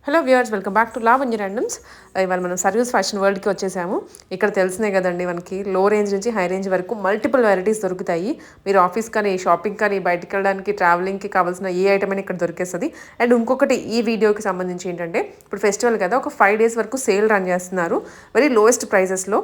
Hello viewers, welcome back to Lavanya randoms. ఇవాళ మనం service fashion వరల్డ్కి వచ్చేసాము. ఇక్కడ తెలిసినే కదండి, మనకి లో రేంజ్ నుంచి హై రేంజ్ వరకు మల్టిపుల్ వెరైటీస్ దొరుకుతాయి. మీరు ఆఫీస్ కానీ షాపింగ్ కానీ బయటికి వెళ్ళడానికి ట్రావెలింగ్కి కావాల్సిన ఏ ఐటమ్ అయినా ఇక్కడ దొరికేస్తుంది. అండ్ ఇంకొకటి ఈ వీడియోకి సంబంధించి ఏంటంటే, ఇప్పుడు ఫెస్టివల్ కదా, ఒక 5 days వరకు సేల్ రన్ చేస్తున్నారు వెరీ లోయెస్ట్ ప్రైజెస్లో.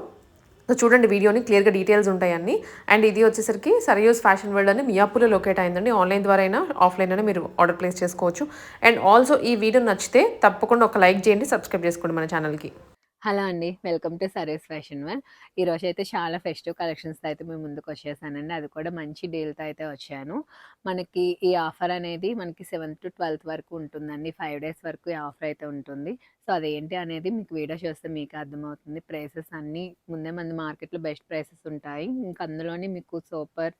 సో చూడండి, వీడియోని క్లియర్గా డీటెయిల్స్ ఉంటాయి అన్ని. అండ్ ఇది వచ్చేసరికి సరియోస్ ఫ్యాషన్ వరల్డ్ అని మియాపూర్లో లొకేట్ అయిందండి. ఆన్లైన్ ద్వారా అయినా ఆఫ్లైన్ అయినా మీరు ఆర్డర్ ప్లేస్ చేసుకోవచ్చు. అండ్ ఆల్సో ఈ వీడియో నచ్చితే తప్పకుండా ఒక లైక్ చేయండి, సబ్స్క్రైబ్ చేసుకోండి మన ఛానల్కి. హలో అండి, welcome to sarees fashion wear. ఈరోజు అయితే చాలా ఫెస్టివ్ కలెక్షన్స్తో అయితే మేము ముందుకు వచ్చేసానండి. అది కూడా మంచి డీల్తో అయితే వచ్చాను. మనకి ఈ ఆఫర్ అనేది మనకి 7th to 12th వరకు ఉంటుందండి. 5 days వరకు ఈ ఆఫర్ అయితే ఉంటుంది. సో అదేంటి అనేది మీకు వీడియో చూస్తే మీకు అర్థమవుతుంది. ప్రైసెస్ అన్నీ ముందే మన మార్కెట్లో బెస్ట్ ప్రైసెస్ ఉంటాయి. ఇంకా అందులోని మీకు సూపర్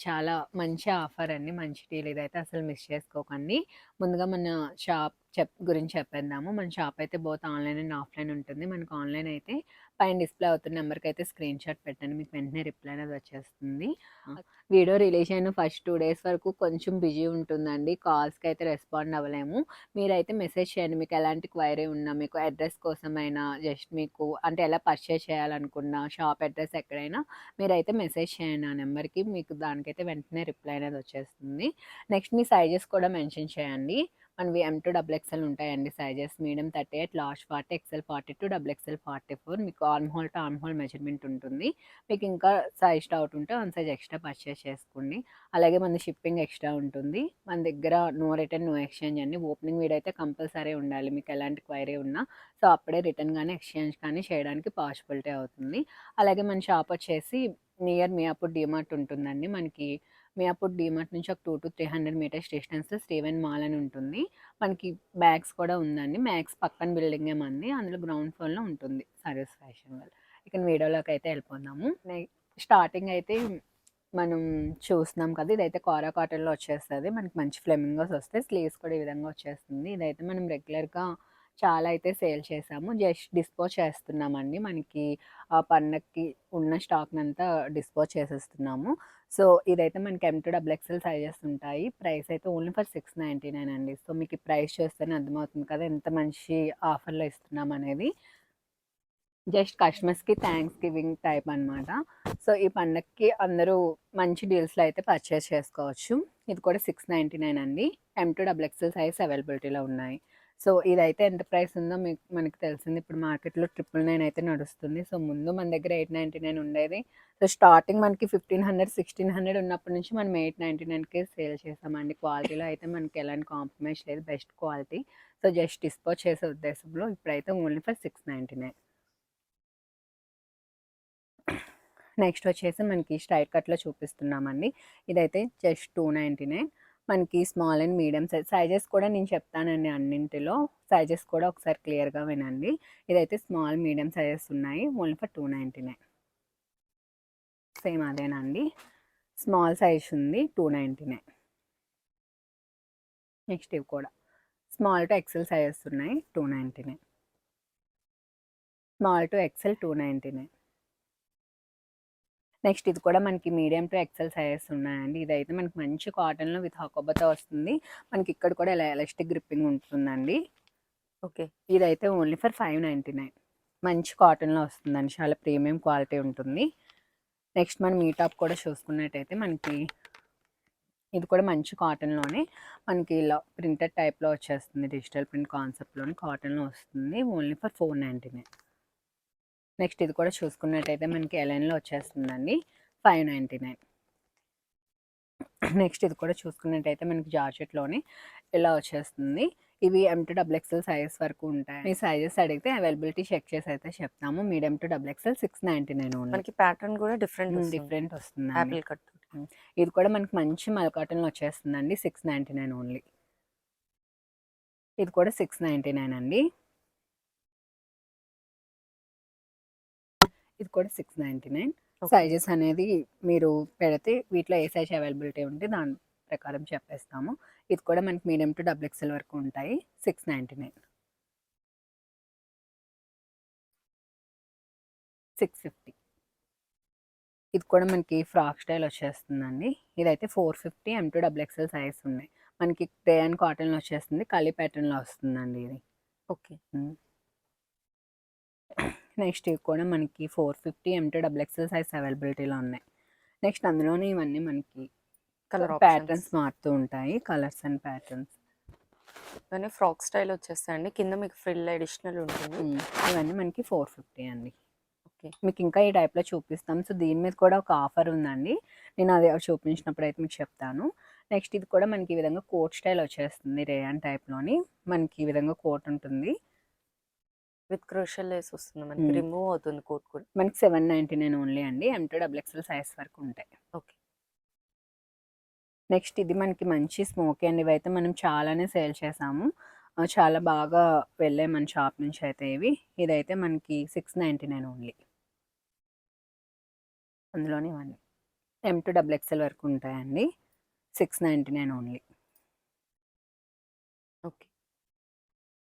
చాలా మంచి ఆఫర్ అండి, మంచి డీల్. ఇదైతే అసలు మిస్ చేసుకోకండి. ముందుగా మన షాప్ గురించి చెప్పేద్దాము. మన షాప్ అయితే బోత్ ఆన్లైన్ అండ్ ఆఫ్లైన్ ఉంటుంది. మనకు ఆన్లైన్ అయితే పైన డిస్ప్లే అవుతున్న నెంబర్కి అయితే స్క్రీన్ షాట్ పెట్టండి, మీకు వెంటనే రిప్లై అనేది వచ్చేస్తుంది. వీడియో రిలీజ్ అయిన ఫస్ట్ 2 days వరకు కొంచెం బిజీ ఉంటుందండి, కాల్స్కి అయితే రెస్పాండ్ అవ్వలేము. మీరైతే మెసేజ్ చేయండి, మీకు ఎలాంటి క్వైరీ ఉన్నా, మీకు అడ్రస్ కోసమైనా, జస్ట్ మీకు అంటే ఎలా పర్చేస్ చేయాలనుకున్నా, షాప్ అడ్రస్ ఎక్కడైనా మీరైతే మెసేజ్ చేయండి ఆ నెంబర్కి, మీకు దానికైతే వెంటనే రిప్లై అనేది వచ్చేస్తుంది. నెక్స్ట్ మీ సైజెస్ కూడా మెన్షన్ చేయండి. మనవి M2 XXL ఉంటాయండి sizes. Medium 38, large 40, XL 42, XXL 44. మీకు arm whole to arm whole measurement ఉంటుంది. మీకు ఇంకా సైజ్ డౌట్ ఉంటే 1 size ఎక్స్ట్రా పర్చేస్ చేసుకోండి. అలాగే మన షిప్పింగ్ ఎక్స్ట్రా ఉంటుంది. మన దగ్గర నో రిటర్న్ నో ఎక్స్చేంజ్ అండి. ఓపెనింగ్ వీడియో అయితే కంపల్సరీ ఉండాలి, మీకు ఎలాంటి క్వైరీ ఉన్నా. సో అప్పుడే రిటర్న్ కానీ ఎక్స్చేంజ్ కానీ చేయడానికి పాసిబిలిటీ అవుతుంది. అలాగే మన షాప్ వచ్చేసి నియర్ మియాపూర్ డిమార్ట్ ఉంటుందండి. మనకి మియాపూర్ డిమార్ట్ నుంచి ఒక 200 to 300 meters డిస్టెన్స్లో స్టీవెన్ మాల్ అని ఉంటుంది. మనకి బ్యాగ్స్ కూడా ఉందండి. మ్యాక్స్ పక్కన బిల్డింగే మంది, అందులో గ్రౌండ్ ఫ్లోర్లో ఉంటుంది సర్వీస్ ఫ్యాషన్ వల్ల. ఇక వీడియోలోకి అయితే వెళ్ళిపోదాము. స్టార్టింగ్ అయితే మనం చూస్తున్నాం కదా, ఇదైతే కోరా కాటన్లో వచ్చేస్తుంది. మనకి మంచి ఫ్లెమింగోస్ వస్తాయి, స్లీవ్స్ కూడా ఈ విధంగా వచ్చేస్తుంది. ఇదైతే మనం రెగ్యులర్గా చాలా అయితే సేల్ చేసాము, జస్ట్ డిస్పోజ్ చేస్తున్నామండి. మనకి ఆ పండగకి ఉన్న స్టాక్ని అంతా డిస్పోజ్ చేసేస్తున్నాము. సో ఇదైతే మనకి M2 XXL సైజెస్ ఉంటాయి. ప్రైస్ అయితే ఓన్లీ ఫర్ 699 అండి. సో మీకు ఈ ప్రైస్ చూస్తేనే అర్థమవుతుంది కదా ఎంత మంచి ఆఫర్లో ఇస్తున్నాం అనేది. జస్ట్ కస్టమర్స్కి థ్యాంక్స్ గివింగ్ టైప్ అనమాట. సో ఈ పండగకి అందరూ మంచి డీల్స్లో అయితే పర్చేస్ చేసుకోవచ్చు. ఇది కూడా 699 అండి. M2 XXL సైజ్ అవైలబిలిటీలో ఉన్నాయి. సో ఇదైతే ఎంత ప్రైస్ ఉందో మనకి తెలిసింది. ఇప్పుడు మార్కెట్లో 999 అయితే నడుస్తుంది. సో ముందు మన దగ్గర 899 ఉండేది. సో స్టార్టింగ్ మనకి 1500, 1600 ఉన్నప్పటి నుంచి మనం 899కే సేల్ చేసామండి. క్వాలిటీలో అయితే మనకి ఎలాంటి కాంప్రమైజ్ లేదు, best quality. So just dispose చేసే ఉద్దేశంలో ఇప్పుడైతే ఓన్లీ ఫర్ 699. నెక్స్ట్ వచ్చేసి మనకి స్ట్రైట్ కట్లో చూపిస్తున్నామండి. ఇదైతే జస్ట్ 299. మనకి స్మాల్ అండ్ మీడియం సైజెస్ కూడా నేను చెప్తానండి అన్నింటిలో. సైజెస్ కూడా ఒకసారి క్లియర్గా వినండి. ఇదైతే స్మాల్ మీడియం సైజెస్ ఉన్నాయి, ఓన్లీ ఫర్ 299. సేమ్ అదేనండి, స్మాల్ సైజ్ ఉంది 299. నెక్స్ట్ ఇవి కూడా స్మాల్ టు ఎక్సెల్ సైజెస్ ఉన్నాయి 299. Small to XL 299. నెక్స్ట్ ఇది కూడా మనకి మీడియం టు ఎక్సెల్ సైజెస్ ఉన్నాయండి. ఇదైతే మనకి మంచి కాటన్లో విత్ హకోబాతో వస్తుంది. మనకి ఇక్కడ కూడా ఇలా ఎలాస్టిక్ గ్రిప్పింగ్ ఉంటుందండి. ఓకే, ఇదైతే ఓన్లీ ఫర్ 599. మంచి కాటన్లో వస్తుందండి, చాలా ప్రీమియం క్వాలిటీ ఉంటుంది. నెక్స్ట్ మనం ఈ టాప్ కూడా చూసుకున్నట్టయితే మనకి ఇది కూడా మంచి కాటన్లోనే మనకి ఇలా ప్రింటెడ్ టైప్లో వచ్చేస్తుంది. డిజిటల్ ప్రింట్ కాన్సెప్ట్లోని కాటన్లో వస్తుంది, ఓన్లీ ఫర్ 499. నెక్స్ట్ ఇది కూడా చూసుకున్నట్టయితే మనకి ఎలైన్లో వచ్చేస్తుందండి, 599. నెక్స్ట్ ఇది కూడా చూసుకున్నట్టయితే మనకి జార్జెట్లోనే ఇలా వచ్చేస్తుంది. ఇవి M2 XXL సైజెస్ వరకు ఉంటాయి. ఈ సైజెస్ అడిగితే అవైలబిలిటీ చెక్ చేసి అయితే చెప్తాము. Medium to XXL 699 only. మనకి ప్యాటర్న్ కూడా డిఫరెంట్ వస్తుంది, యాపిల్ కట్. ఇది కూడా మనకి మంచి మల్కాటన్లో వచ్చేస్తుందండి, 699 ఓన్లీ. ఇది కూడా 699 అండి. ఇది కూడా 699. సైజెస్ అనేది మీరు పెడితే వీటిలో ఏ సైజ్ అవైలబిలిటీ ఉంటే దాని ప్రకారం చెప్పేస్తాము. ఇది కూడా మనకి మీడియం టు XXL వరకు ఉంటాయి, 699. 650. ఇది కూడా మనకి ఫ్రాక్ స్టైల్ వచ్చేస్తుందండి. ఇదైతే 450, M2 XXL సైజ్ ఉన్నాయి. మనకి రేయన్ కాటన్లో వచ్చేస్తుంది, కలీ ప్యాటర్న్లో వస్తుందండి ఇది. ఓకే. నెక్స్ట్ ఇవి కూడా మనకి 450 M2 డబుల్ ఎక్సెల్ సైజ్ అవైలబిలిటీలో ఉన్నాయి. నెక్స్ట్ అందులోనే ఇవన్నీ మనకి కలర్ ప్యాటర్న్స్ ఆప్షన్స్. మారుతూ ఉంటాయి. Colours and patterns. ఇవన్నీ ఫ్రాక్ స్టైల్ వచ్చేస్తాయండి. కింద మీకు ఫ్రిల్ అడిషనల్ ఉంటుంది. ఇవన్నీ మనకి 450 అండి. ఓకే. మీకు ఇంకా ఈ టైప్లో చూపిస్తాం. సో దీని మీద కూడా ఒక ఆఫర్ ఉందండి. నేను అది చూపించినప్పుడు అయితే మీకు చెప్తాను. నెక్స్ట్ ఇది కూడా మనకి ఈ విధంగా కోట్ స్టైల్ వచ్చేస్తుంది. రేయాన్ టైప్లోని మనకి ఈ విధంగా కోట్ ఉంటుంది. విత్ క్రోషియల్ లేస్ వస్తుంది. మనకి రిమూవ్ అవుతుంది కోట్ కూడా. మనకి 799 ఓన్లీ అండి. M2 డబుల్ ఎక్సెల్ సైజ్ వరకు ఉంటాయి. ఓకే. నెక్స్ట్ ఇది మనకి మంచి స్మోకీ అండి. ఇవైతే మనం చాలానే సేల్ చేసాము. చాలా బాగా వెళ్ళాయి మన షాప్ నుంచి అయితే ఇవి. ఇదైతే మనకి 699 ఓన్లీ. అందులోనే ఇవన్నీ M2 డబుల్ ఎక్సెల్ వరకు ఉంటాయండి. 699 ఓన్లీ. ఓకే.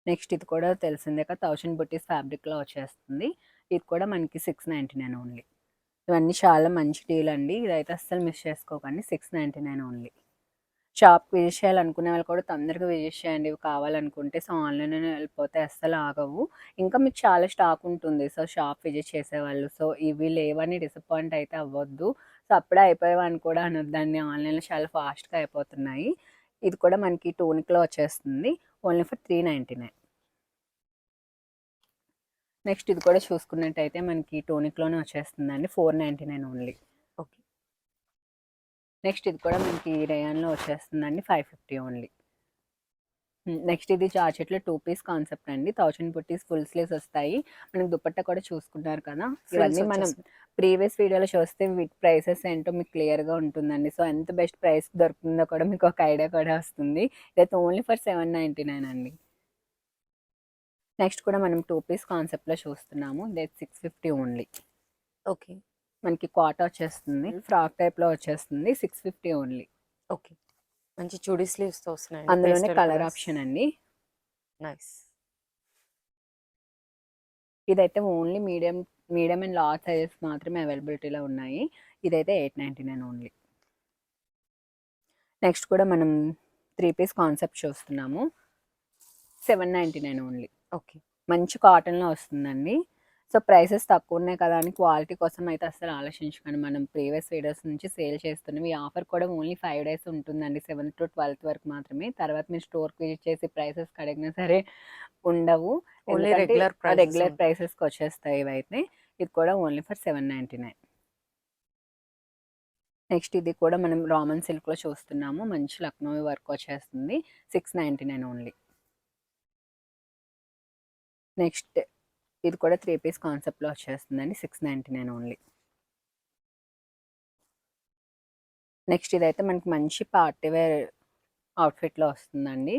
నెక్స్ట్ ఇది కూడా తెలిసిందే కదా 1000 బుటీస్ ఫ్యాబ్రిక్లో వచ్చేస్తుంది. ఇది కూడా మనకి 699 ఓన్లీ. ఇవన్నీ చాలా మంచి డీల్ అండి. ఇదైతే అస్సలు మిస్ చేసుకోకండి. 699 ఓన్లీ. షాప్ విజిట్ చేయాలనుకునే వాళ్ళు కూడా తొందరగా విజిట్ చేయండి. ఇవి కావాలనుకుంటే. సో ఆన్లైన్లోనే వెళ్ళిపోతే అస్సలు ఆగవు. ఇంకా మీకు చాలా స్టాక్ ఉంటుంది. సో షాప్ విజిట్ చేసేవాళ్ళు. సో ఇవి లేవని డిసప్పాయింట్ అయితే అవ్వద్దు. సో అప్పుడే అయిపోయావని కూడా అనొద్దండి. ఆన్లైన్లో చాలా ఫాస్ట్గా అయిపోతున్నాయి. ఇది కూడా మనకి టోనిక్లో వచ్చేస్తుంది. Only for 399. నెక్స్ట్ ఇది కూడా చూసుకున్నట్టయితే మనకి టోనిక్లోనే వచ్చేస్తుందండి. 499 ఓన్లీ. ఓకే. నెక్స్ట్ ఇది కూడా మనకి రేయాన్లో వచ్చేస్తుందండి. 550 ఓన్లీ. నెక్స్ట్ ఇది జార్జెట్లో 2 పీస్ కాన్సెప్ట్ అండి. 1000 బుట్టీస్ ఫుల్ స్లీవ్స్ వస్తాయి. మనకి దుపట్టా కూడా చూసుకున్నారు కదా. ఇవన్నీ మనం ప్రీవియస్ వీడియోలో చూస్తే వీటి ప్రైసెస్ ఏంటో మీకు క్లియర్గా ఉంటుందండి. సో ఎంత బెస్ట్ ప్రైస్ దొరుకుతుందో కూడా మీకు ఒక ఐడియా కూడా వస్తుంది. ఇదైతే ఓన్లీ ఫర్ 799 అండి. నెక్స్ట్ కూడా మనం 2 పీస్ కాన్సెప్ట్లో చూస్తున్నాము. ఇదైతే 650 ఓన్లీ. ఓకే. మనకి కాట్ వచ్చేస్తుంది. ఫ్రాక్ టైప్లో వచ్చేస్తుంది. 650 ఓన్లీ. ఓకే. మంచి చుడీ స్లీవ్స్తో వస్తున్నాయి. అందులోనే కలర్ ఆప్షన్ అండి. నైస్. ఇదైతే only medium and large sizes మాత్రమే అవైలబిలిటీలో ఉన్నాయి. ఇదైతే 899 ఓన్లీ. నెక్స్ట్ కూడా మనం 3 పీస్ కాన్సెప్ట్ చూస్తున్నాము. 799 ఓన్లీ. ఓకే. మంచి కాటన్లో వస్తుందండి. సో ప్రైసెస్ తక్కువ ఉన్నాయి కదా అని క్వాలిటీ కోసం అయితే అస్సలు ఆలోచించకండి. మనం ప్రీవియస్ వీడియోస్ నుంచి సేల్ చేస్తున్నాం. ఈ ఆఫర్ కూడా ఓన్లీ 5 డేస్ ఉంటుందండి. 7th to 12th వరకు మాత్రమే. తర్వాత మీరు స్టోర్కి విజిట్ చేసి ప్రైసెస్ అడిగినా సరే ఉండవు. ఓన్లీ రెగ్యులర్ ప్రైసెస్కి వచ్చేస్తాయి ఇవైతే. ఇది కూడా ఓన్లీ ఫర్ 799. నెక్స్ట్ ఇది కూడా మనం రామన్ సిల్క్లో చూస్తున్నాము. మంచి లక్నో వర్క్ వచ్చేస్తుంది. 699 ఓన్లీ. నెక్స్ట్ ఇది కూడా 3 పీస్ కాన్సెప్ట్లో వచ్చేస్తుందండి. 699 ఓన్లీ. నెక్స్ట్ ఇదైతే మనకి మంచి పార్టీ వేర్ అవుట్ఫిట్లో వస్తుందండి.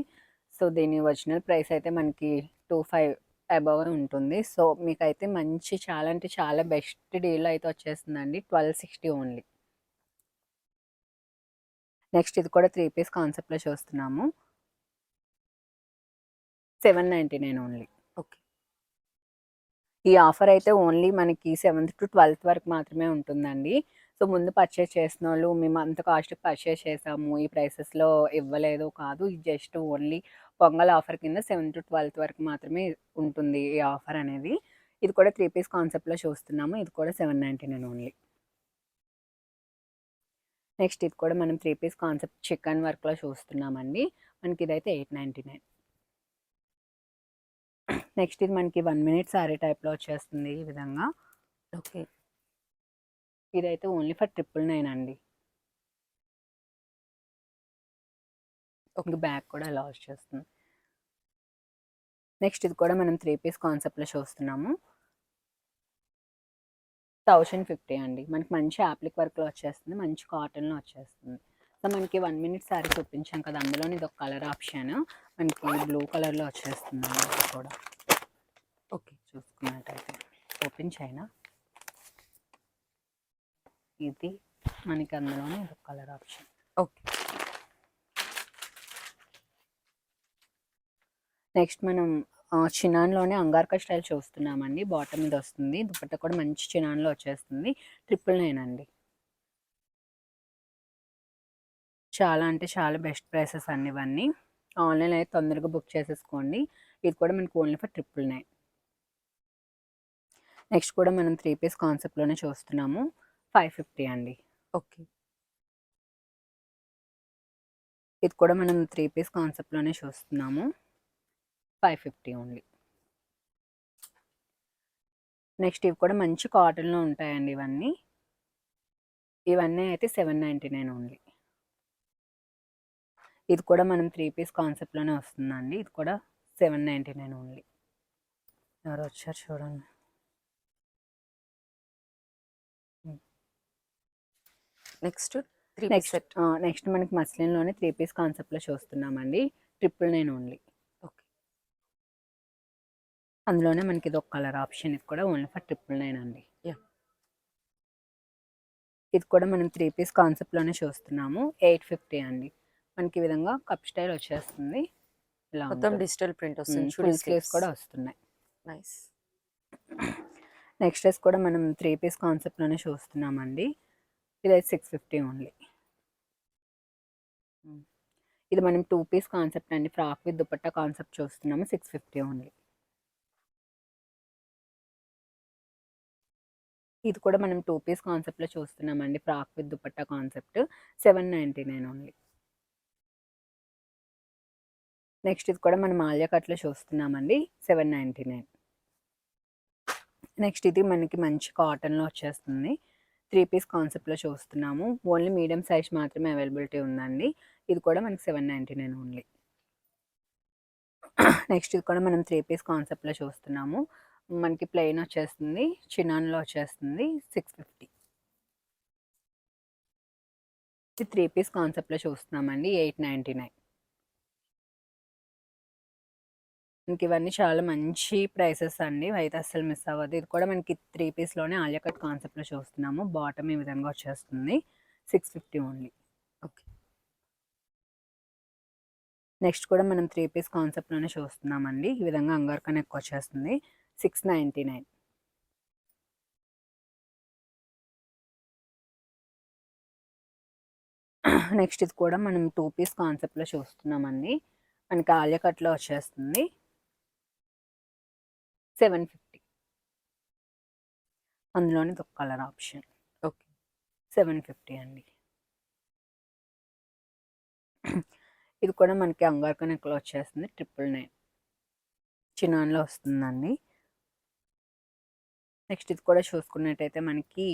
సో దీని ఒరిజినల్ ప్రైస్ అయితే మనకి 25 అబవ్ ఉంటుంది. సో మీకైతే మంచి చాలా అంటే చాలా బెస్ట్ డీల్ అయితే వచ్చేస్తుందండి. 1260 ఓన్లీ. నెక్స్ట్ ఇది కూడా 3 పీస్ కాన్సెప్ట్లో చూస్తున్నాము. 799 ఓన్లీ. ఓకే. ఈ ఆఫర్ అయితే ఓన్లీ మనకి 7th to 12th వరకు మాత్రమే ఉంటుందండి. సో ముందు పర్చేస్ చేసిన వాళ్ళు మేము అంత కాస్ట్కి పర్చేస్ చేసాము, ఈ ప్రైసెస్లో ఇవ్వలేదు కాదు. ఇది జస్ట్ ఓన్లీ పొంగల్ ఆఫర్ కింద 7th to 12th వరకు మాత్రమే ఉంటుంది ఈ ఆఫర్ అనేది. ఇది కూడా 3 పీస్ కాన్సెప్ట్లో చూస్తున్నాము. ఇది కూడా 799 ఓన్లీ. నెక్స్ట్ ఇది కూడా మనం 3 పీస్ కాన్సెప్ట్ చికెన్ వర్క్లో చూస్తున్నామండి. మనకి ఇదైతే 899. నెక్స్ట్ ఇది మనకి 1 మినిట్ శారీ టైప్లో వచ్చేస్తుంది ఈ విధంగా. ఓకే. ఇదైతే ఓన్లీ ఫర్ 999 అండి. ఒక బ్యాగ్ కూడా అలా వచ్చేస్తుంది. నెక్స్ట్ ఇది కూడా మనం 3 పీస్ కాన్సెప్ట్లో చూస్తున్నాము. 1050 అండి. మనకి మంచి యాప్లిక్ వర్క్లో వచ్చేస్తుంది. మంచి కాటన్లో వచ్చేస్తుంది. సో మనకి 1 మినిట్ శారీ చూపించాం కదా, అందులోని ఇది ఒక కలర్ ఆప్షన్. మనకి బ్లూ కలర్లో వచ్చేస్తుంది ఇది కూడా. ఓకే. చూసుకున్నట్టయితే ఓపెన్ చేయనా, ఇది మనకి అందులోనే ఇది ఒక కలర్ ఆప్షన్. ఓకే. నెక్స్ట్ మనం చినాన్లోనే అంగార్కా స్టైల్ చూస్తున్నామండి. బాటమ్ మీద వస్తుంది. దుపట్టా కూడా మంచి చినాన్లో వచ్చేస్తుంది. 999 అండి. చాలా అంటే చాలా బెస్ట్ ప్రైసెస్ అండి ఇవన్నీ. ఆన్లైన్ అయితే తొందరగా బుక్ చేసేసుకోండి. ఇది కూడా మనకి ఓన్లీ ఫర్ 999. నెక్స్ట్ కూడా మనం 3 పీస్ కాన్సెప్ట్లోనే చూస్తున్నాము. 550 అండి. ఓకే. ఇది కూడా మనం 3 పీస్ కాన్సెప్ట్లోనే చూస్తున్నాము. 550 ఓన్లీ. నెక్స్ట్ ఇవి కూడా మంచి కాటన్లో ఉంటాయండి ఇవన్నీ. ఇవన్నీ అయితే 799 ఓన్లీ. ఇది కూడా మనం 3 పీస్ కాన్సెప్ట్లోనే వస్తుందండి. ఇది కూడా 799 ఓన్లీ. ఎవరు వచ్చారు చూడండి. Next 3 piece next set. Next మనకి మస్లిన్లోనే 3 పీస్ కాన్సెప్ట్లో చూస్తున్నామండి. 999 ఓన్లీ. ఓకే. అందులోనే మనకి ఇది ఒక కలర్ ఆప్షన్. ఇది కూడా ఓన్లీ ఫర్ 999 అండి. యా. ఇది కూడా మనం 3 పీస్ కాన్సెప్ట్లోనే చూస్తున్నాము. 850 అండి. మనకి ఈ విధంగా కప్ స్టైల్ వచ్చేస్తుంది. ఇలా మొత్తం ఉంటుంది. డిజిటల్ ప్రింట్ వస్తుంది. ఫుల్ స్లీవ్స్ కూడా వస్తున్నాయి. నైస్. నెక్స్ట్ డ్రెస్ కూడా మనం 3 పీస్ కాన్సెప్ట్లోనే చూస్తున్నామండి. ఇదైతే 650 ఓన్లీ. ఇది మనం 2 పీస్ కాన్సెప్ట్ అండి. ఫ్రాక్ విత్ దుపట్టా కాన్సెప్ట్ చూస్తున్నాము. 650 ఓన్లీ. ఇది కూడా మనం 2 పీస్ కాన్సెప్ట్లో చూస్తున్నామండి. Frock with dupatta concept 799 only. Next ఇది కూడా మనం ఆలియా కట్లో చూస్తున్నామండి. 799. నెక్స్ట్ ఇది మనకి మంచి కాటన్లో వచ్చేస్తుంది. 3 పీస్ కాన్సెప్ట్లో చూస్తున్నాము. ఓన్లీ మీడియం సైజ్ మాత్రమే అవైలబిలిటీ ఉందండి. ఇది కూడా మనకి 799 ఓన్లీ. నెక్స్ట్ ఇది కూడా మనం 3 పీస్ కాన్సెప్ట్లో చూస్తున్నాము. మనకి ప్లెయిన్ వచ్చేస్తుంది. చినాన్లో వచ్చేస్తుంది. 650. ఇది 3 పీస్ కాన్సెప్ట్లో చూస్తున్నామండి. 899. ఇంక ఇవన్నీ చాలా మంచి ప్రైసెస్ అండి. అయితే అస్సలు మిస్ అవ్వదు. ఇది కూడా మనకి 3 పీస్లోనే ఆలియా కట్ కాన్సెప్ట్లో చూస్తున్నాము. బాటమ్ ఈ విధంగా వచ్చేస్తుంది. 650 ఓన్లీ. ఓకే. నెక్స్ట్ కూడా మనం 3 పీస్ కాన్సెప్ట్లోనే చూస్తున్నామండి. ఈ విధంగా అంగార్కన్ ఎక్కువ వచ్చేస్తుంది. 699. నెక్స్ట్ ఇది కూడా మనం 2 పీస్ కాన్సెప్ట్లో చూస్తున్నామండి. మనకి ఆలియా కట్లో వచ్చేస్తుంది. 750. అందులోని ఇది ఒక కలర్ ఆప్షన్. ఓకే. 750 అండి. ఇది కూడా మనకి అంగార్కన్ ఎక్కువ వచ్చేస్తుంది. 999. చినాన్లో వస్తుందండి. నెక్స్ట్ ఇది కూడా చూసుకున్నట్టయితే మనకి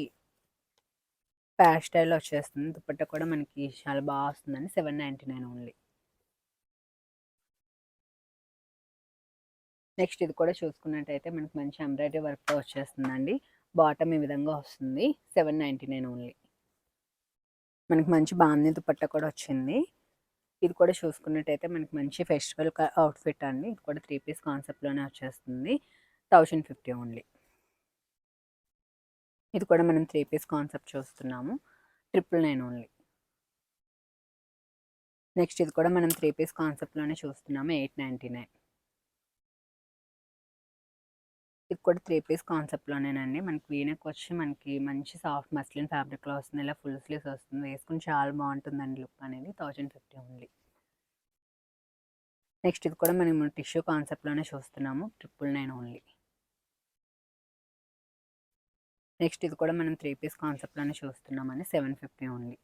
ప్యాచ్ స్టైల్లో వచ్చేస్తుంది. దుపట్టా కూడా మనకి చాలా బాగా వస్తుందండి. 799 ఓన్లీ. నెక్స్ట్ ఇది కూడా చూసుకున్నట్టయితే మనకి మంచి ఎంబ్రాయిడరీ వర్క్తో వచ్చేస్తుందండి. బాటమ్ ఈ విధంగా వస్తుంది. 799 ఓన్లీ. మనకి మంచి బాందీ దుపట్టా కూడా వచ్చింది. ఇది కూడా చూసుకున్నట్టయితే మనకి మంచి ఫెస్టివల్ అవుట్ఫిట్ అండి. ఇది కూడా 3 పీస్ కాన్సెప్ట్లోనే వచ్చేస్తుంది. 1050 ఓన్లీ. ఇది కూడా మనం 3 పీస్ కాన్సెప్ట్ చూస్తున్నాము. 999 ఓన్లీ. నెక్స్ట్ ఇది కూడా మనం 3 పీస్ కాన్సెప్ట్లోనే చూస్తున్నాము. 899. ఇది కూడా 3 పీస్ కాన్సెప్ట్లోనేనండి. మనకి వీనెక్ వచ్చి మనకి మంచి సాఫ్ట్ మస్లిన్ ఫ్యాబ్రిక్లో వస్తుంది. ఇలా ఫుల్ స్లీవ్స్ వస్తుంది. వేసుకుని చాలా బాగుంటుందండి లుక్ అనేది. 1050 ఓన్లీ. నెక్స్ట్ ఇది కూడా మనం టిష్యూ కాన్సెప్ట్లోనే చూస్తున్నాము. 999 ఓన్లీ. నెక్స్ట్ ఇది కూడా మనం 3 పీస్ కాన్సెప్ట్లోనే చూస్తున్నామండి. 750 ఓన్లీ.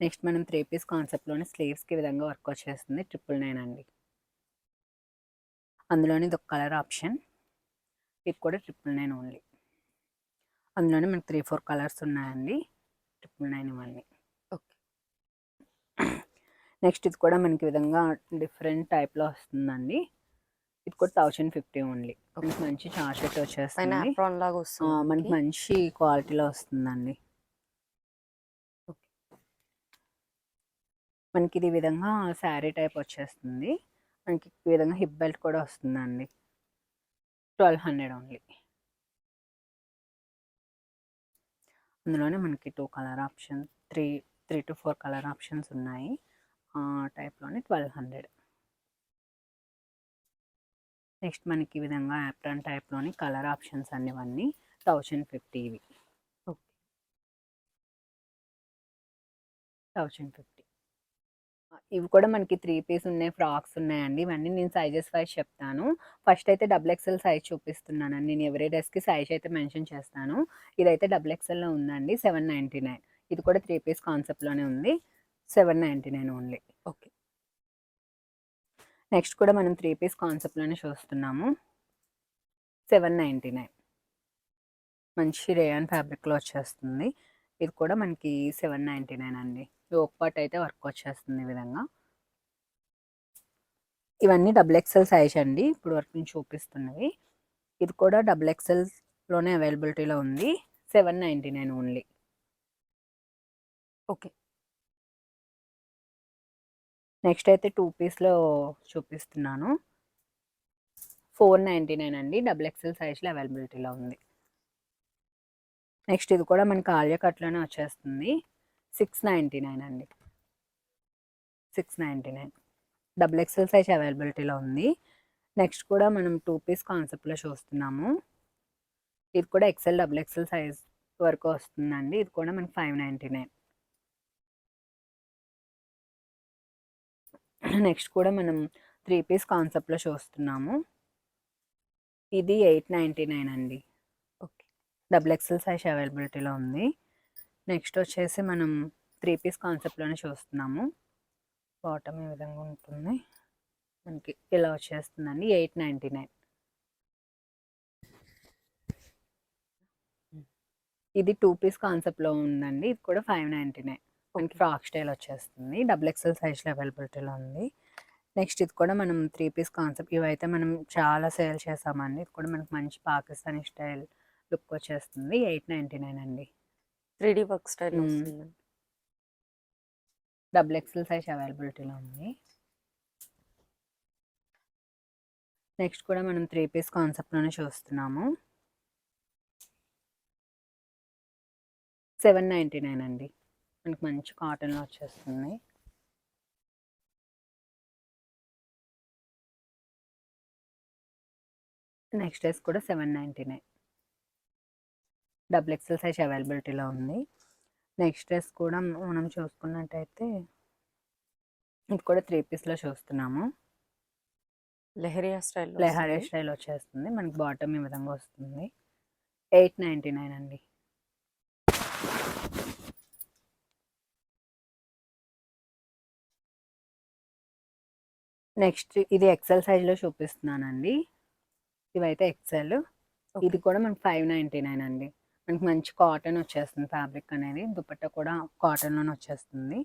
నెక్స్ట్ మనం 3 పీస్ కాన్సెప్ట్లోనే స్లీవ్స్కి విధంగా వర్క్ వచ్చేస్తుంది. 999 అండి. అందులోని ఇది ఒక కలర్ ఆప్షన్. ఇది కూడా 999 ఓన్లీ. అందులోనే మనకి 3-4 కలర్స్ ఉన్నాయండి. 999 ఇవన్నీ. ఓకే. నెక్స్ట్ ఇది కూడా మనకి విధంగా డిఫరెంట్ టైప్లో వస్తుందండి. ఇది కూడా 1050 ఓన్లీ. మనకి మంచి చార్షెట్ పైన వచ్చేస్తుంది. అప్రాన్ లాగా వస్తుంది. మనకి మంచి క్వాలిటీలో వస్తుందండి. మనకి ఇది విధంగా శారీ టైప్ వచ్చేస్తుంది. మనకి ఈ విధంగా హిప్ బెల్ట్ కూడా వస్తుందండి. 1200 ఓన్లీ. అందులోనే మనకి 2 colour option 3 to 4 colour options ఉన్నాయి. టైప్లోనే 1200. నెక్స్ట్ మనకి ఈ విధంగా యాప్రాన్ టైప్లోని కలర్ ఆప్షన్స్ అన్ని ఇవన్నీ 1050 ఇవి. ఓకే. 1050. ఇవి కూడా మనకి 3 పీస్ ఉన్నాయి, ఫ్రాక్స్ ఉన్నాయండి. ఇవన్నీ నేను సైజెస్ వైస్ చెప్తాను. ఫస్ట్ అయితే డబుల్ ఎక్స్ఎల్ సైజ్ చూపిస్తున్నానండి. నేను ఎవరీ డ్రెస్‌కి సైజ్ అయితే మెన్షన్ చేస్తాను. ఇదైతే డబుల్ ఎక్స్ఎల్‌లో ఉందండి. 799. ఇది కూడా 3 పీస్ కాన్సెప్ట్‌లోనే ఉంది. 799 ఓన్లీ. ఓకే. నెక్స్ట్ కూడా మనం 3 పీస్ కాన్సెప్ట్‌లోనే చూస్తున్నాము. 799. మంచి రేయాన్ ఫ్యాబ్రిక్‌లో వచ్చేస్తుంది. ఇది కూడా మనకి 799 అండి. యోక్ పార్ట్ అయితే వర్క్ వచ్చేస్తుంది ఈ విధంగా. ఇవన్నీ డబుల్ ఎక్స్ఎల్ సైజ్ అండి. ఇప్పుడు వరకు నేను చూపిస్తున్నవి. ఇది కూడా డబుల్ ఎక్స్ఎల్‌లోనే అవైలబిలిటీలో ఉంది. 799 ఓన్లీ. ఓకే. నెక్స్ట్ అయితే 2 పీస్‌లో చూపిస్తున్నాను. 499 అండి. డబుల్ ఎక్స్ఎల్ సైజ్‌లో అవైలబిలిటీలో ఉంది. నెక్స్ట్ ఇది కూడా మనకి ఆలియా కట్‌లోనే వచ్చేస్తుంది. 699 అండి. 699. డబుల్ ఎక్స్ఎల్ సైజ్ అవైలబిలిటీలో ఉంది. నెక్స్ట్ కూడా మనం 2 పీస్ కాన్సెప్ట్‌లో చూస్తున్నాము. ఇది కూడా ఎక్స్ఎల్, డబుల్ ఎక్స్ఎల్ సైజ్ వరకు వస్తుందండి. ఇది కూడా మనకి 599. నెక్స్ట్ కూడా మనం 3 పీస్ కాన్సెప్ట్‌లో చూస్తున్నాము. ఇది 899 అండి. ఓకే. డబుల్ ఎక్స్ఎల్ సైజ్ అవైలబిలిటీలో ఉంది. నెక్స్ట్ వచ్చేసి మనం 3 పీస్ కాన్సెప్ట్‌లోనే చూస్తున్నాము. బాటమ్ ఈ విధంగా ఉంటుంది. మనకి ఇలా వచ్చేస్తుందండి. 899. ఇది 2 పీస్ కాన్సెప్ట్‌లో ఉందండి. ఇది కూడా 599. మనకి ఓకే. ఫ్రాక్ స్టైల్ వచ్చేస్తుంది. డబుల్ ఎక్స్ఎల్ సైజ్‌లో అవైలబిలిటీలో ఉంది. నెక్స్ట్ ఇది కూడా మనం 3 పీస్ కాన్సెప్ట్. ఇవైతే మనం చాలా సేల్ చేసామండి. ఇది కూడా మనకి మంచి పాకిస్తానీ స్టైల్ లుక్ వచ్చేస్తుంది. 899 అండి. 3D వర్క్ స్టైల్ హ్మ్. వస్తుందండి. డబుల్ ఎక్స్ఎల్ సైజ్ అవైలబిలిటీలో ఉంది. నెక్స్ట్ కూడా మనం 3 పీస్ కాన్సెప్ట్‌లోనే చూస్తున్నాము. 799 అండి. మనకి మంచి కాటన్‌లో వచ్చేస్తుంది. నెక్స్ట్ డ్రెస్ కూడా 799. డబుల్ ఎక్స్ఎల్ సైజ్ అవైలబిలిటీలో ఉంది. నెక్స్ట్ డ్రెస్ కూడా మనం చూసుకున్నట్టయితే ఇది కూడా 3 పీస్‌లో చూస్తున్నాము. లెహరియా స్టైల్‌లో లెహరియా వస్తుంది. స్టైల్ వచ్చేస్తుంది. మనకి బాటమ్ ఈ విధంగా వస్తుంది. 899 అండి. నెక్స్ట్ ఇది ఎక్సెల్ సైజ్‌లో చూపిస్తున్నానండి. ఇవైతే ఎక్సెల్. ఇది ఓకే. కూడా మనకి 599 అండి. మనకి మంచి కాటన్ వచ్చేస్తుంది ఫ్యాబ్రిక్ అనేది. దుపట్టా కూడా కాటన్‌లోనే వచ్చేస్తుంది.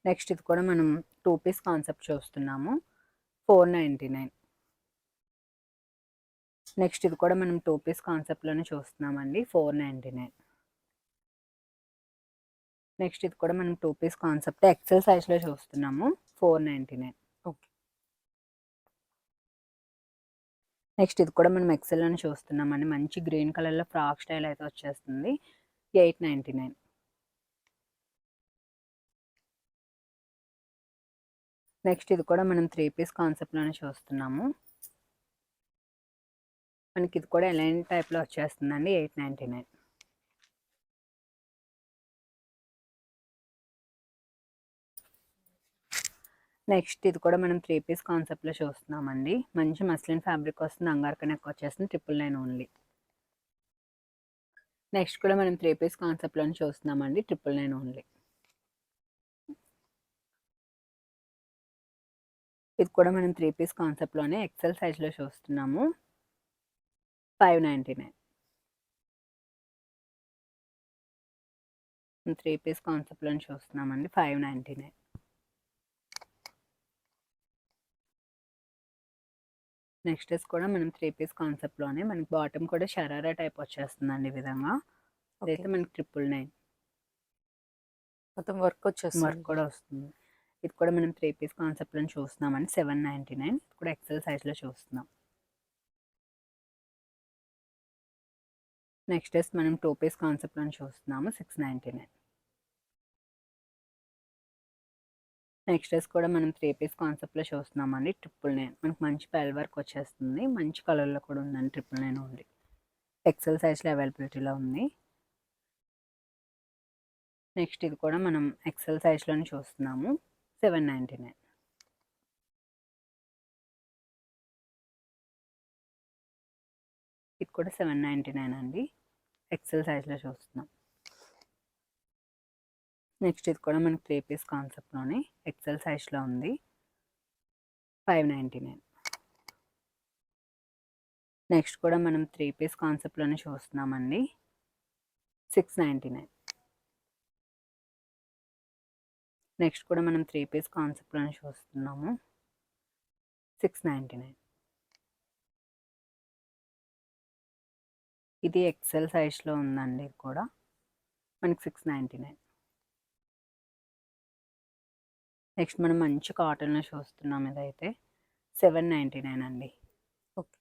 నెక్స్ట్ ఇది కూడా మనం 2 పీస్ కాన్సెప్ట్ చూస్తున్నాము. 499. నెక్స్ట్ ఇది కూడా మనం 2 పీస్ కాన్సెప్ట్‌లోనే చూస్తున్నామండి. 499. నెక్స్ట్ ఇది కూడా మనం 2 పీస్ కాన్సెప్ట్ ఎక్సెల్ సైజ్‌లో చూస్తున్నాము. 499. ఓకే. నెక్స్ట్ ఇది కూడా మనం ఎక్సెల్‌లోనే చూస్తున్నామండి. మంచి గ్రీన్ కలర్‌లో ఫ్రాక్ స్టైల్ అయితే వచ్చేస్తుంది. 899. నెక్స్ట్ ఇది కూడా మనం 3 పీస్ కాన్సెప్ట్‌లోనే చూస్తున్నాము. మనకి ఇది కూడా ఎలైన్ టైప్‌లో వచ్చేస్తుందండి. 899. నెక్స్ట్ ఇది కూడా మనం 3 పీస్ కాన్సెప్ట్‌లో చూస్తున్నామండి. మంచి మస్లిన్ ఫ్యాబ్రిక్ వస్తుంది. అంగార్క నెక్ వచ్చేస్తుంది. 999 ఓన్లీ. నెక్స్ట్ కూడా మనం 3 పీస్ కాన్సెప్ట్‌లోనే చూస్తున్నామండి. 999 ఓన్లీ. ఇది కూడా మనం 3 పీస్ కాన్సెప్ట్‌లోనే ఎక్సెల్ సైజ్‌లో చూస్తున్నాము. 599. 3 పీస్ కాన్సెప్ట్‌లోనే చూస్తున్నామండి. 599. నెక్స్ట్ డ్రెస్ కూడా మనం 3 పీస్ కాన్సెప్ట్‌లోనే మనకి బాటమ్ కూడా షరారా టైప్ వచ్చేస్తుందండి ఈ విధంగా. ఓకే. ఇదైతే మనకి 999. మొత్తం వర్క్ వర్క్ వచ్చేస్తుంది. కూడా వస్తుంది. ఇది కూడా మనం 3 పీస్ కాన్సెప్ట్‌లోనే చూస్తున్నామండి. 799. ఇది కూడా ఎక్సెల్ సైజ్‌లో చూస్తున్నాం. నెక్స్ట్ డ్రెస్ మనం 2 పీస్ కాన్సెప్ట్‌లోనే చూస్తున్నాము. 699. నెక్స్ట్ డ్రెస్ కూడా మనం 3 పీస్ కాన్సెప్ట్‌లో చూస్తున్నామండి. 999. మనకి మంచి పెల్ వర్క్ వచ్చేస్తుంది. మంచి కలర్‌లో కూడా ఉందండి. 999 ఉంది. ఎక్సెల్ సైజ్‌లో అవైలబిలిటీలో ఉంది. నెక్స్ట్ ఇది కూడా మనం ఎక్సెల్ సైజ్‌లోనే చూస్తున్నాము. 799. కూడా 799 అండి. ఎక్సెల్ సైజ్లో చూస్తున్నాం. నెక్స్ట్ ఇది కూడా మనకి 3 పీస్ కాన్సెప్ట్లోనే ఎక్సెల్ సైజ్లో ఉంది. 599. నెక్స్ట్ కూడా మనం 3 పీస్ కాన్సెప్ట్లోనే చూస్తున్నామండి. 699. నెక్స్ట్ కూడా మనం 3 పీస్ కాన్సెప్ట్లోనే చూస్తున్నాము. 699. ఇది ఎక్సెల్ సైజ్లో ఉందండి. ఇది కూడా మనకి 699. నెక్స్ట్ మనం మంచి కాటన్లో చూస్తున్నాం. ఇదైతే 799 అండి. ఓకే.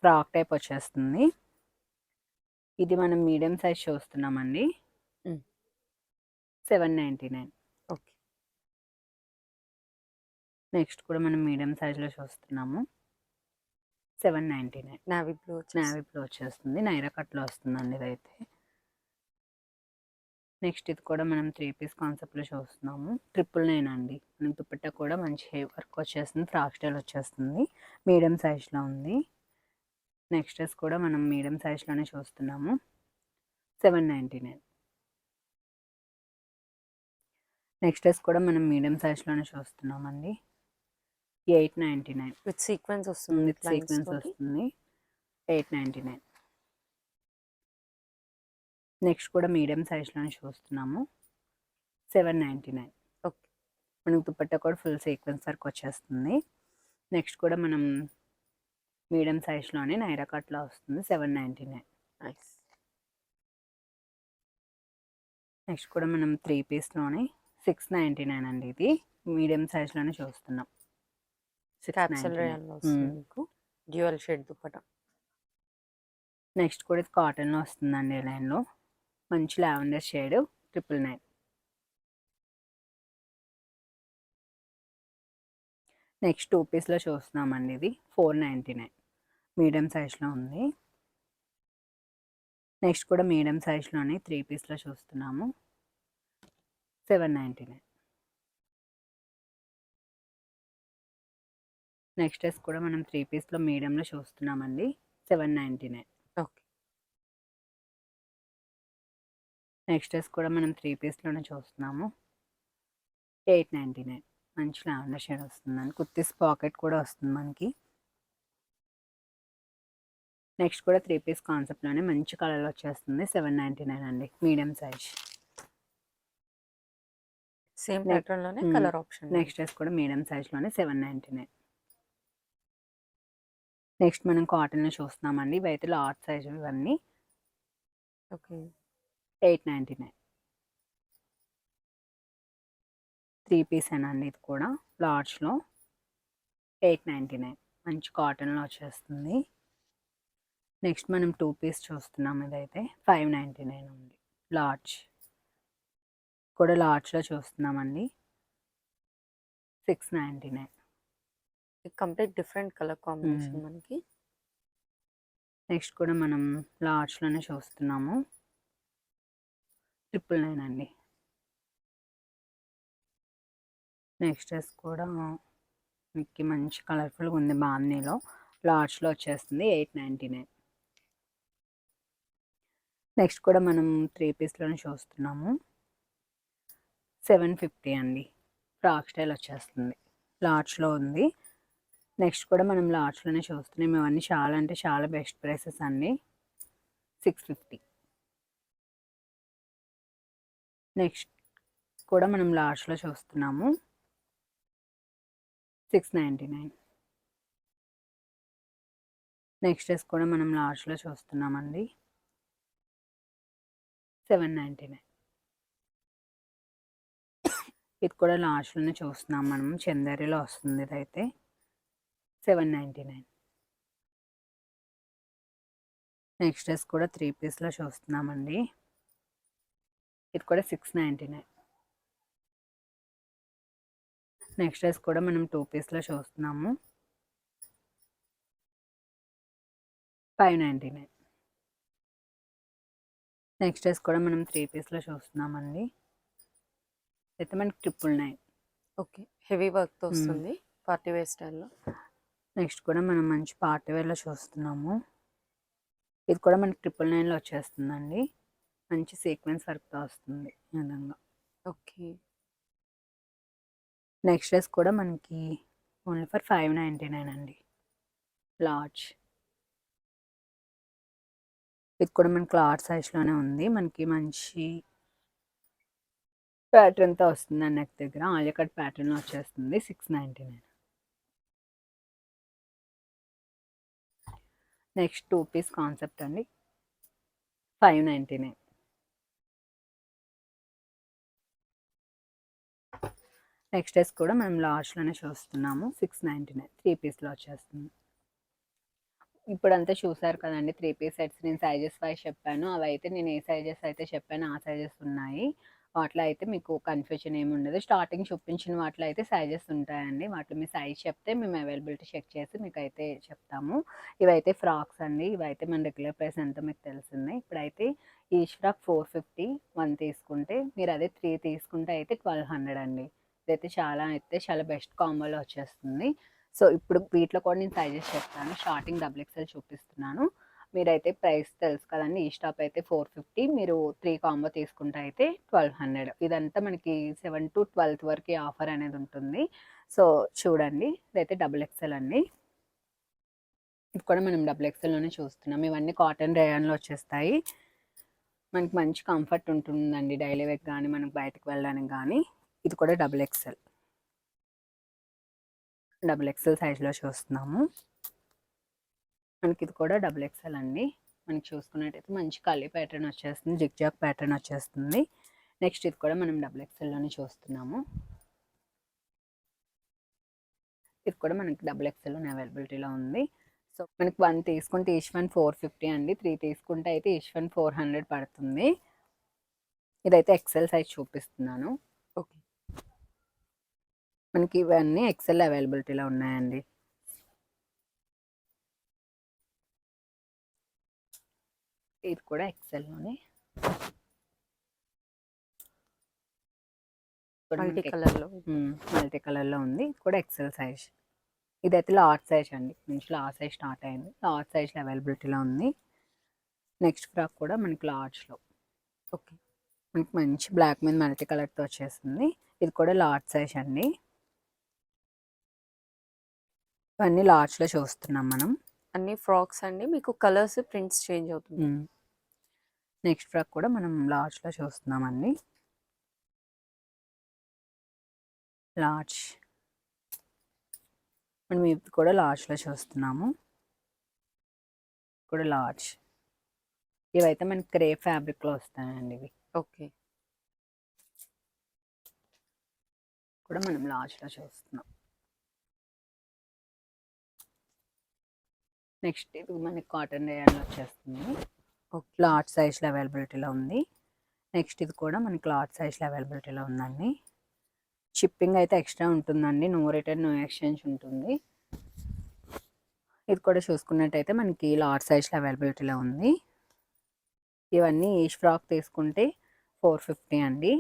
ఫ్రాక్ టైప్ వచ్చేస్తుంది. ఇది మనం మీడియం సైజ్ చూస్తున్నామండి. 799. ఓకే. నెక్స్ట్ కూడా మనం మీడియం సైజ్లో చూస్తున్నాము. 799. నావీ బ్లూ నావీ బ్లూ వచ్చేస్తుంది. నైరా కట్లో వస్తుందండి ఇదైతే. నెక్స్ట్ ఇది కూడా మనం 3 పీస్ కాన్సెప్ట్లో చూస్తున్నాము. 999 అండి. మనకి దుపట్టా కూడా మంచి వర్క్ వచ్చేస్తుంది. ఫ్రాక్ స్టైల్ వచ్చేస్తుంది. మీడియం సైజ్లో ఉంది. నెక్స్ట్ డ్రెస్ కూడా మనం మీడియం సైజ్లోనే చూస్తున్నాము. 799. నెక్స్ట్ డ్రెస్ కూడా మనం మీడియం సైజ్లోనే చూస్తున్నామండి. 899. విత్ సీక్వెన్స్ వస్తుంది. విత్ సీక్వెన్స్ వస్తుంది. 899. నెక్స్ట్ కూడా మీడియం సైజ్లోనే చూస్తున్నాము. 799. ఓకే. మనకు దుపట్టా కూడా ఫుల్ సీక్వెన్స్ వర్క్ వచ్చేస్తుంది. నెక్స్ట్ కూడా మనం మీడియం సైజ్లోనే నైరా కట్లో వస్తుంది. 799. నైస్. నెక్స్ట్ కూడా మనం 3 పీస్లోనే 699 అండి. ఇది మీడియం సైజ్లోనే చూస్తున్నాం. క్యాప్సూల్ రేయన్లో వస్తుంది మీకు. Dual shade dupatta. నెక్స్ట్ కూడా ఇది కాటన్లో వస్తుందండి. ఈ లైన్లో మంచి లావెండర్ షేడ్ 999. నెక్స్ట్ 2 పీస్లో చూస్తున్నామండి. ఇది 499. మీడియం సైజ్లో ఉంది. నెక్స్ట్ కూడా మీడియం సైజ్లోనే 3 పీస్లో చూస్తున్నాము. 799. నెక్స్ట్ డ్రెస్ కూడా మనం 3 పీస్లో మీడియంలో చూస్తున్నామండి. 799. ఓకే. నెక్స్ట్ డ్రెస్ కూడా మనం 3 పీస్లోనే చూస్తున్నాము. 899. మంచి లావెండర్ షేడ్ వస్తుందండి. కుర్తీస్ పాకెట్ కూడా వస్తుంది మనకి. నెక్స్ట్ కూడా 3 పీస్ కాన్సెప్ట్లోనే మంచి కలర్ వచ్చేస్తుంది. 799 అండి. Medium size. సేమ్ ప్యాటర్న్లోనే కలర్ ఆప్షన్. నెక్స్ట్ డ్రెస్ కూడా మీడియం సైజ్లోనే 799. నెక్స్ట్ మనం కాటన్లో చూస్తున్నామండి. ఇవి అయితే లార్జ్ సైజ్ ఇవన్నీ. ఓకే. 899. 3 పీస్ అండి. ఇది కూడా లార్జ్లో 899. మంచి కాటన్లో వచ్చేస్తుంది. నెక్స్ట్ మనం 2 పీస్ చూస్తున్నాం. ఇదైతే 599 ఉంది. లార్జ్ కూడా లార్జ్లో చూస్తున్నామండి. 699. కంప్లీట్ డిఫరెంట్ కలర్ కాంబినేషన్ మనకి. నెక్స్ట్ కూడా మనం లార్జ్లోనే చూస్తున్నాము. 999 అండి. నెక్స్ట్ డ్రెస్ కూడా మీకు మంచి కలర్ఫుల్గా ఉంది. బాందీలో లార్జ్లో వచ్చేస్తుంది. 899. నెక్స్ట్ కూడా మనం 3 పీస్లోనే చూస్తున్నాము. 750 అండి. ఫ్రాక్ స్టైల్ వచ్చేస్తుంది. లార్జ్లో ఉంది. నెక్స్ట్ కూడా మనం లార్జ్లోనే చూస్తున్నాం. ఇవన్నీ చాలా అంటే చాలా బెస్ట్ ప్రైసెస్ అండి. 650. నెక్స్ట్ కూడా మనం లార్జ్లో చూస్తున్నాము. 699. నెక్స్ట్ డ్రెస్ కూడా మనం లార్జ్లో చూస్తున్నామండి. 799. ఇది కూడా లార్జ్లోనే చూస్తున్నాం మనం. చందేరిలో వస్తుంది ఇదైతే. 799. నెక్స్ట్ డ్రెస్ కూడా 3 పీస్లో చూస్తున్నామండి. ఇది కూడా 699. నెక్స్ట్ డ్రెస్ కూడా మనం 2 పీస్లో చూస్తున్నాము. 599. నెక్స్ట్ డ్రెస్ కూడా మనం 3 పీస్లో చూస్తున్నామండి. అయితే మనకి 999. ఓకే. హెవీ వర్క్తో వస్తుంది. పార్టీ వేర్ స్టైల్లో. నెక్స్ట్ కూడా మనం మంచి పార్టీ వేర్లో చూస్తున్నాము. ఇది కూడా మనకి 999లో వచ్చేస్తుందండి. మంచి సీక్వెన్స్ వర్క్‌తో వస్తుంది ఈ విధంగా. ఓకే. నెక్స్ట్ డ్రెస్ కూడా మనకి ఓన్లీ ఫర్ 599 అండి. లార్జ్. ఇది కూడా మనకి లార్జ్ సైజ్‌లోనే ఉంది. మనకి మంచి ప్యాటర్న్‌తో వస్తుందండి నెక్ దగ్గర. ఆలియా కట్ ప్యాటర్న్‌లో వచ్చేస్తుంది. 699. నెక్స్ట్ 2 పీస్ కాన్సెప్ట్ అండి. 599. నెక్స్ట్ డ్రెస్ కూడా మనం లార్జ్‌లోనే చూస్తున్నాము. 699 3 పీస్‌లో వచ్చేస్తుంది. ఇప్పుడంతా చూసారు కదండీ 3 పీస్ సెట్స్. నేను సైజెస్ వైస్ చెప్పాను. అవైతే నేను ఏ సైజెస్ అయితే చెప్పానో ఆ సైజెస్ ఉన్నాయి. వాటిలో అయితే మీకు కన్ఫ్యూజన్ ఏమి ఉండదు. స్టార్టింగ్ చూపించిన వాటిలో అయితే సైజెస్ ఉంటాయండి. వాటిలో మీ సైజ్ చెప్తే మేము అవైలబిలిటీ చెక్ చేసి మీకైతే చెప్తాము. ఇవైతే ఫ్రాక్స్ అండి. ఇవైతే మన రెగ్యులర్ ప్రైస్ ఎంతో మీకు తెలిసిందే. ఇప్పుడైతే ఈచ్ ఫ్రాక్ 450 1 తీసుకుంటే, మీరు అదే 3 తీసుకుంటే అయితే 1200 అండి. ఇదైతే చాలా బెస్ట్ కాంబోలో వచ్చేస్తుంది. సో ఇప్పుడు వీటిలో కూడా నేను సైజెస్ చెప్తాను. స్టార్టింగ్ డబుల్ ఎక్స్ఎల్ చూపిస్తున్నాను. మీరైతే ప్రైస్ తెలుసు కదండి. ఈ స్టాప్ అయితే 450, మీరు 3 కాంబో తీసుకుంటే అయితే 1200. ఇదంతా మనకి 7 to 12 వరకు ఆఫర్ అనేది ఉంటుంది. సో చూడండి, ఇదైతే డబుల్ ఎక్స్ఎల్ అండి. ఇది కూడా మనం డబుల్ ఎక్స్ఎల్లోనే చూస్తున్నాం. ఇవన్నీ కాటన్ రేయాన్లో వచ్చేస్తాయి. మనకి మంచి కంఫర్ట్ ఉంటుందండి డైలీ వేర్ కానీ మనకు బయటకు వెళ్ళడానికి కానీ. ఇది కూడా డబుల్ ఎక్స్ఎల్ సైజ్లో చూస్తున్నాము. మనకి ఇది కూడా డబుల్ ఎక్స్ఎల్ అండి. మనకి చూసుకున్నట్టయితే మంచి కలీ ప్యాటర్న్ వచ్చేస్తుంది. జిగ్జాగ్ ప్యాటర్న్ వచ్చేస్తుంది. నెక్స్ట్ ఇది కూడా మనం డబుల్ ఎక్స్ఎల్లోనే చూస్తున్నాము. ఇది కూడా మనకి డబుల్ ఎక్స్ఎల్లోనే అవైలబిలిటీలో ఉంది. సో మనకి 1 తీసుకుంటే ఈచ్ వన్ 450 అండి. 3 తీసుకుంటే అయితే ఈచ్ వన్ 400 పడుతుంది. ఇదైతే ఎక్స్ఎల్ సైజ్ చూపిస్తున్నాను. ఓకే. మనకి ఇవన్నీ ఎక్స్ఎల్ అవైలబిలిటీలో ఉన్నాయండి. ఇది కూడా ఎక్స్ఎల్లోనే. మల్టీ కలర్లో ఉంది. ఇది కూడా ఎక్స్ఎల్ సైజ్. ఇదైతే లార్జ్ సైజ్ అండి. నుంచి లార్జ్ సైజ్ స్టార్ట్ అయింది. లార్జ్ సైజ్లో అవైలబిలిటీలో ఉంది. నెక్స్ట్ ఫ్రాక్ కూడా మనకి లార్జ్లో. ఓకే. మనకి మంచి బ్లాక్ మీద మల్టీ కలర్తో వచ్చేస్తుంది. ఇది కూడా లార్జ్ సైజ్ అండి. ఇవన్నీ లార్జ్లో చూస్తున్నాం మనం. అన్ని ఫ్రాక్స్ అండి. మీకు కలర్స్, ప్రింట్స్ చేంజ్ అవుతుంది. నెక్స్ట్ ఫ్రాక్ కూడా మనం లార్జ్లో చూస్తున్నామండి. లార్జ్. మనం ఇది కూడా లార్జ్లో చూస్తున్నాము. కూడా లార్జ్. ఇవైతే మనకి క్రే ఫ్యాబ్రిక్లో వస్తాయండి ఇవి. ఓకే. కూడా మనం లార్జ్లో చూస్తున్నాం. నెక్స్ట్ ఇది మనకి కాటన్ రేయాన్లో వచ్చేస్తుంది. లార్జ్ సైజ్లో అవైలబిలిటీలో ఉంది. నెక్స్ట్ ఇది కూడా మనకి లార్జ్ సైజ్లో అవైలబిలిటీలో ఉందండి. షిప్పింగ్ అయితే ఎక్స్ట్రా ఉంటుందండి. నో రిటర్న్, నో ఎక్స్చేంజ్ ఉంటుంది. ఇది కూడా చూసుకున్నట్టయితే మనకి లార్జ్ సైజ్లో అవైలబిలిటీలో ఉంది. ఇవన్నీ ఈచ్ ఫ్రాక్ తీసుకుంటే 450 అండి.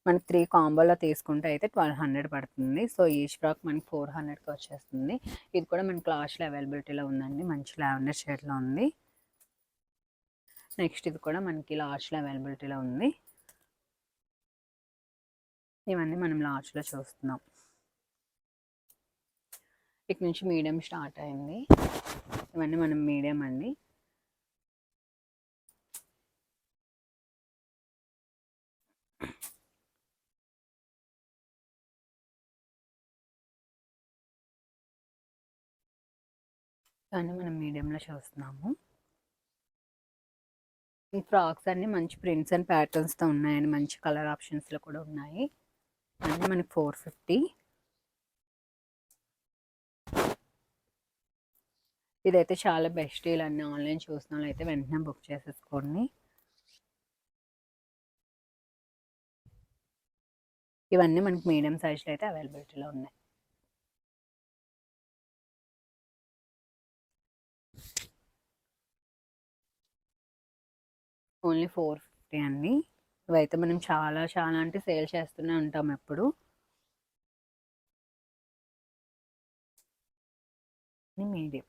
మనకి 3 కాంబోలో తీసుకుంటే అయితే 1200 పడుతుంది. సో ఈచ్ ఫ్రాక్ మనకి 400కి వచ్చేస్తుంది. ఇది కూడా మనకి లాస్ట్లో అవైలబిలిటీలో ఉందండి. మంచి లావెండర్ షేడ్లో ఉంది. నెక్స్ట్ ఇది కూడా మనకి లార్జ్లో అవైలబిలిటీలో ఉంది. ఇవన్నీ మనం లార్జ్లో చూస్తున్నాం. ఇక నుంచి మీడియం స్టార్ట్ అయింది. ఇవన్నీ మనం మీడియం అండి. ఇవన్నీ మనం మీడియంలో చూస్తున్నాము. ఈ ఫ్రాక్స్ అన్నీ మంచి ప్రింట్స్ అండ్ ప్యాటర్న్స్తో ఉన్నాయండి. మంచి కలర్ ఆప్షన్స్లో కూడా ఉన్నాయి. అన్నీ మనకి 450. ఇదైతే చాలా బెస్ట్ డీల్ అండి. ఆన్లైన్ చూసిన వాళ్ళు అయితే వెంటనే బుక్ చేసేసుకోండి. ఇవన్నీ మనకి మీడియం సైజ్లో అయితే అవైలబిలిటీలో ఉన్నాయి. ఓన్లీ 450 అండి. ఇవైతే మనం చాలా అంటే సేల్ చేస్తూనే ఉంటాం ఎప్పుడు. మీడియం.